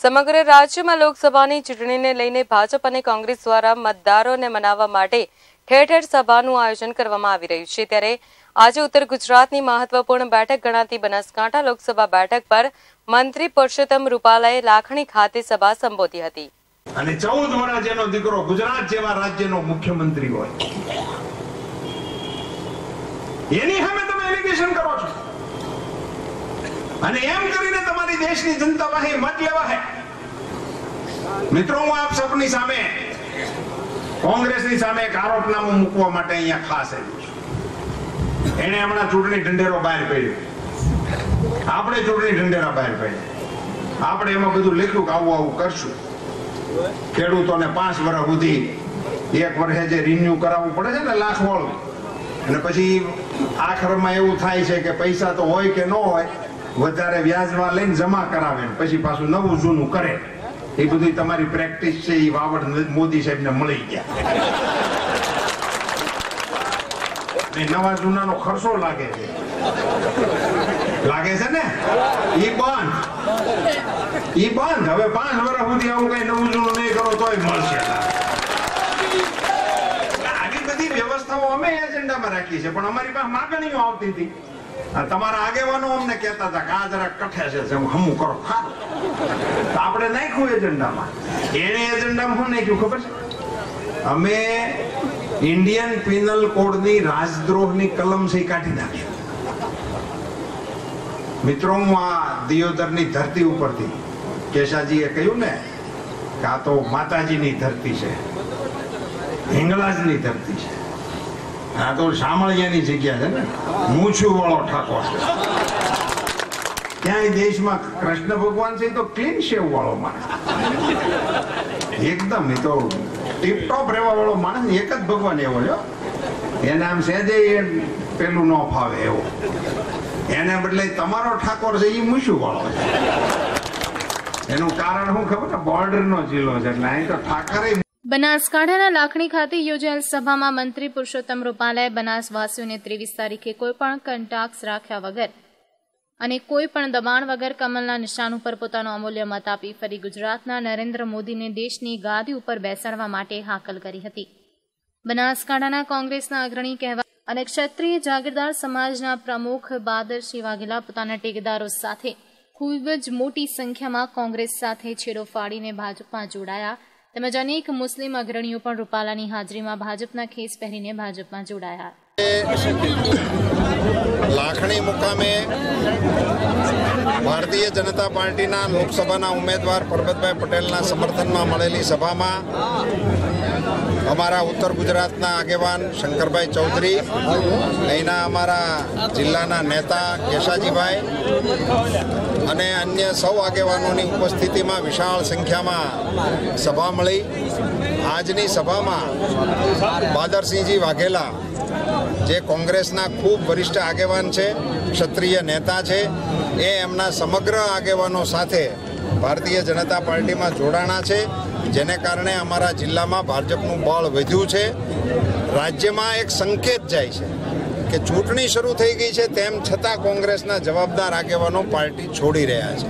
સમગ્ર રાજ્યમાં લોકસભાની ચૂંટણીને લઈને ભાજપ અને કોંગ્રેસ દ્વારા મતદારોને મનાવવા માટે ઠેર ઠેર સભાનું આયોજન કરવામાં આવી રહ્યું છે। ત્યારે આજે ઉત્તર ગુજરાતની મહત્વપૂર્ણ બેઠક ગણાતી બનાસકાંઠા લોકસભા બેઠક પર મંત્રી પુરુષોત્તમ રૂપાલાએ લાખણી ખાતે સભા સંબોધી હતી। અને 14 વર્ષ જેનો દીકરો ગુજરાત જેવા રાજ્યનો મુખ્યમંત્રી હોય એની સામે તમે એલિગેશન કરો છો અને એમ કરીને તમારી દેશની જનતા પાસે મત લેવા છે। મિત્રો, હું આપ સૌની સામે કોંગ્રેસની સામે એક આરોપનામું મૂકવા માટે અહીંયા ખાસ આવ્યો છું। એને હમણાં ચૂંટણી ઢંઢેરો બહાર પાડ્યો, આપણે ચૂંટણી ઢંઢેરા બહાર પાડ્યા, આપણે એમાં બધું લખ્યું કે આવું આવું કરશું। ખેડૂતોને 5 વર્ષ સુધી 1 વર્ષે જે રિન્યુ કરાવવું પડે છે ને લાખ વાળું, અને પછી આખરમાં એવું થાય છે કે પૈસા તો હોય કે ન હોય, વધારે વ્યાજમાં લઈને જમા કરાવે પછી પાછું નવું જૂનું કરે। એ બધી તમારી પ્રેક્ટિસ છે, એ વાવડ મોદી સાહેબને મળી ગયા। નવા જૂનાનો ખર્ચો લાગે છે ને, ઈ બંધ। હવે 5 વર્ષ સુધી આવું કઈ નવું જૂનું નહીં કરો તોય મળશે। આવી બધી વ્યવસ્થાઓ અમે એજન્ડામાં રાખી છે, પણ અમારી પાસે માગણીઓ આવતી હતી। તમારા આગેવાનો અમને કહેતા હતા કે આ જરા કઠે છે, હમું કરો, આપણે નાખ્યું એજન્ડામાં। એને એજન્ડામાં શું નાખ્યું ખબર છે? અમે ઇન્ડિયન પિનલ કોડની રાજદ્રોહની કલમ છે કાઢી નાખ્યું। મિત્રો, હું આ દિયોદરની ધરતી ઉપરથી કેશાજીએ કહ્યું ને કે આ તો માતાજીની ધરતી છે, હિંગળાજની ધરતી છે, આ તો શામળિયાની જગ્યા છે ને, મૂછું વાળો ઠાકોર છે। ક્યાંય દેશમાં કૃષ્ણ ભગવાન છે તો ક્લીન શેવ વાળો માણસ, એકદમ એ તો ટીપટોપ રહેવા વાળો માણસ, એક જ ભગવાન એવો છે। એને આમ સહેજે પેલું ન ફાવે એવો, એને બદલે તમારો ઠાકોર છે એ મૂછું વાળો છે। એનું કારણ શું ખબર છે? બોર્ડરનો જિલ્લો છે એટલે અહીં તો ઠાકરે। બનાસકાંઠાના લાખણી ખાતે યોજાયેલ સભામાં મંત્રી પુરુષોત્તમ રૂપાલાએ બનાસવાસીઓને 23 તારીખે કોઈપણ કંટાક્ષ રાખ્યા વગર અને કોઈપણ દબાણ વગર કમલના નિશાન ઉપર પોતાનો અમૂલ્ય મત આપી ફરી ગુજરાતના નરેન્દ્ર મોદીને દેશની ગાદી ઉપર બેસાડવા માટે હાકલ કરી હતી। બનાસકાંઠાના કોંગ્રેસના અગ્રણી કહેવા અને ક્ષત્રિય જાગીરદાર સમાજના પ્રમુખ બાદરસિંહ વાઘેલા પોતાના ટેકેદારો સાથે ખૂબ જ મોટી સંખ્યામાં કોંગ્રેસ સાથે છેડો ફાડીને ભાજપમાં જોડાયા। તેમજ અનેક મુસ્લિમ અગ્રણીઓ પણ રૂપાલાની હાજરીમાં ભાજપના ખેસ પહેરીને ભાજપમાં જોડાયા। લાખણી મુકામે ભારતીય જનતા પાર્ટીના લોકસભાના ઉમેદવાર પરબતભાઈ પટેલના સમર્થનમાં મળેલી સભામાં અમારા ઉત્તર ગુજરાતના આગેવાન શંકરભાઈ ચૌધરી, અહીંના અમારા જિલ્લાના નેતા કેશાજીભાઈ અને અન્ય સૌ આગેવાનોની ઉપસ્થિતિમાં વિશાળ સંખ્યામાં સભા મળી। આજની સભામાં બાદરસિંહજી વાઘેલા, જે કોંગ્રેસના ખૂબ વરિષ્ઠ આગેવાન છે, ક્ષત્રિય નેતા છે, એ એમના સમગ્ર આગેવાનો સાથે ભારતીય જનતા પાર્ટીમાં જોડાણા છે, જેને કારણે અમારા જિલ્લામાં ભાજપનું બળ વધ્યું છે। રાજ્યમાં એક સંકેત જાય છે કે ચૂંટણી શરૂ થઈ ગઈ છે, તેમ છતાં કોંગ્રેસના જવાબદાર આગેવાનો પાર્ટી છોડી રહ્યા છે।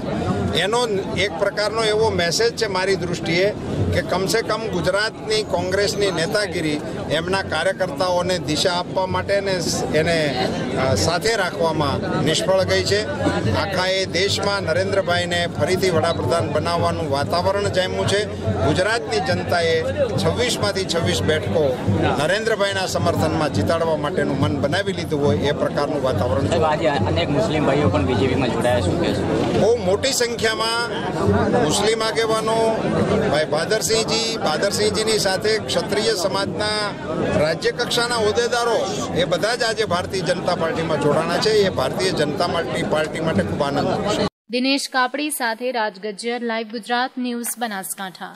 એનો એક પ્રકારનો એવો મેસેજ છે મારી દૃષ્ટિએ કે કમસે કમ ગુજરાતની કોંગ્રેસની નેતાગીરી એમના કાર્યકર્તાઓને દિશા આપવા માટે ને એને સાથે રાખવામાં નિષ્ફળ ગઈ છે। આખા એ દેશમાં નરેન્દ્રભાઈને ફરીથી વડાપ્રધાન બનાવવાનું વાતાવરણ જામ્યું છે। ગુજરાતની જનતાએ 26માંથી 26 બેઠકો નરેન્દ્રભાઈના સમર્થનમાં જીતાડવા માટેનું મન બનાવી લીધું હોય એ પ્રકારનું વાતાવરણ છે। આજે અનેક મુસ્લિમ ભાઈઓ પણ બીજેપીમાં જોડાયા છે, બહુ મોટી સંખ્યામાં મુસ્લિમ આગેવાનો, ભાઈ બાદરસિંહજીની સાથે ક્ષત્રિય સમાજના રાજ્ય કક્ષાના હોદ્દેદારો, એ બધા જ આજે ભારતીય જનતા પાર્ટીમાં જોડાણા છે। એ ભારતીય જનતા પાર્ટી માટે ખૂબ આનંદ છે। દિનેશ કાપડી સાથે રાજ ગજ્જર, લાઈવ ગુજરાત ન્યૂઝ, બનાસકાંઠા।